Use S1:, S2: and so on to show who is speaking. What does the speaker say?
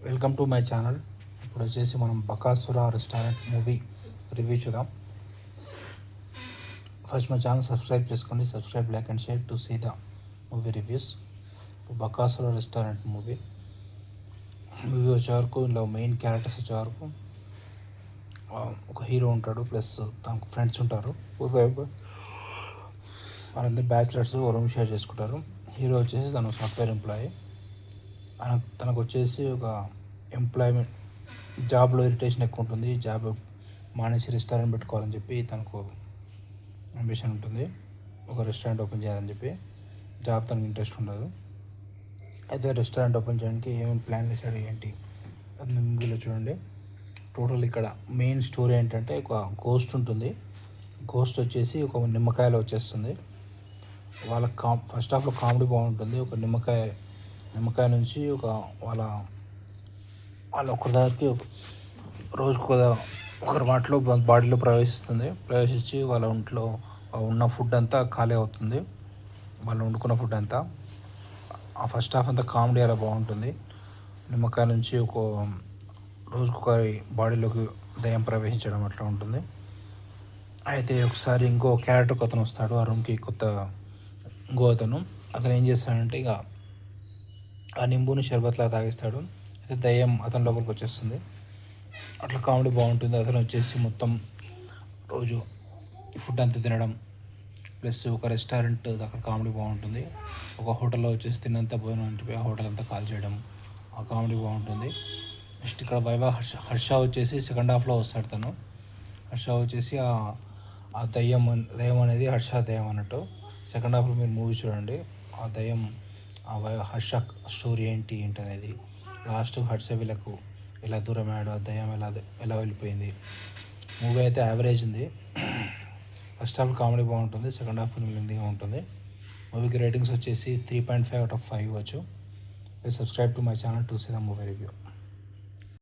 S1: Welcome to my channel. ఇప్పుడు వచ్చేసి మనం బకాసుర రెస్టారెంట్ మూవీ రివ్యూ చూద్దాం. ఫస్ట్ మా ఛానల్ సబ్స్క్రైబ్ చేసుకోండి. Subscribe, like and share to see the movie reviews. Bakasura restaurant movie వచ్చే వరకు ఇందులో మెయిన్ క్యారెక్టర్స్ వచ్చే వరకు ఒక హీరో ఉంటాడు, ప్లస్ తనకు ఫ్రెండ్స్ ఉంటారు. వాళ్ళందరూ బ్యాచిలర్స్ రూమ్ షేర్ చేసుకుంటారు. హీరో వచ్చేసి తను సాఫ్ట్వేర్ ఎంప్లాయీ. తనకు వచ్చేసి ఒక ఎంప్లాయ్మెంట్ జాబ్లో ఇరిటేషన్ ఎక్కువ ఉంటుంది. జాబ్ మానేసి రెస్టారెంట్ పెట్టుకోవాలని చెప్పి తనకు అంబిషన్ ఉంటుంది. ఒక రెస్టారెంట్ ఓపెన్ చేయాలని చెప్పి. జాబ్ తనకు ఇంట్రెస్ట్ ఉండదు. అయితే రెస్టారెంట్ ఓపెన్ చేయడానికి ఏమేమి ప్లాన్ చేశాడు ఏంటి అది మూవీలో చూడండి. టోటల్ ఇక్కడ మెయిన్ స్టోరీ ఏంటంటే ఒక గోస్ట్ ఉంటుంది. గోస్ట్ వచ్చేసి ఒక నిమ్మకాయలో వచ్చేస్తుంది. వాళ్ళ ఫస్ట్ హాఫ్లో కామెడీ బాగుంటుంది. ఒక నిమ్మకాయ నుంచి వాళ్ళ ఒకరి దగ్గరికి రోజుకు ఒకరి మాటలో బాడీలో ప్రవేశించి వాళ్ళ ఒంట్లో ఉన్న ఫుడ్ అంతా ఖాళీ అవుతుంది. వాళ్ళు వండుకున్న ఫుడ్ అంతా. ఆ ఫస్ట్ హాఫ్ అంతా కామెడీ అలా బాగుంటుంది. నిమ్మకాయ నుంచి రోజుకొకరి బాడీలోకి దయ్యం ప్రవేశించడం అట్లా ఉంటుంది. అయితే ఒకసారి ఇంకో క్యారెక్టర్ అతను వస్తాడు ఆ రూమ్కి. ఇంకో అతను ఏం చేస్తాడంటే ఇక ఆ నింబుని షర్బత్లా తాగిస్తాడు. అయితే దయ్యం అతని లోపలికి వచ్చేస్తుంది. అట్లా కామెడీ బాగుంటుంది. అతను వచ్చేసి మొత్తం రోజు ఫుడ్ అంతా తినడం, ప్లస్ ఒక రెస్టారెంట్ అక్కడ కామెడీ బాగుంటుంది. ఒక హోటల్లో వచ్చేసి తిన్నంత భోజనం అంటే ఆ హోటల్ అంతా కాల్ చేయడం, ఆ కామెడీ బాగుంటుంది. నెక్స్ట్ ఇక్కడ హర్ష వచ్చేసి సెకండ్ హాఫ్లో వస్తాడు. హర్ష వచ్చేసి ఆ దయ్యం అనేది హర్ష దయ్యం అన్నట్టు. సెకండ్ హాఫ్లో మీరు మూవీ చూడండి. ఆ దయ్యం హర్ష స్టోరీ ఏంటి అనేది, లాస్ట్ హర్ష వీళ్ళకు ఎలా దూరం అయ్యాడు, ఆ దయ్యం ఎలా వెళ్ళిపోయింది. మూవీ అయితే యావరేజ్ ఉంది. ఫస్ట్ హాఫ్ కామెడీ బాగుంటుంది, సెకండ్ హాఫ్ లెంతీగా ఉంటుంది. మూవీకి రేటింగ్స్ వచ్చేసి 3.5 out of 5 ఇవ్వచ్చు. Subscribe to my channel to see the movie review.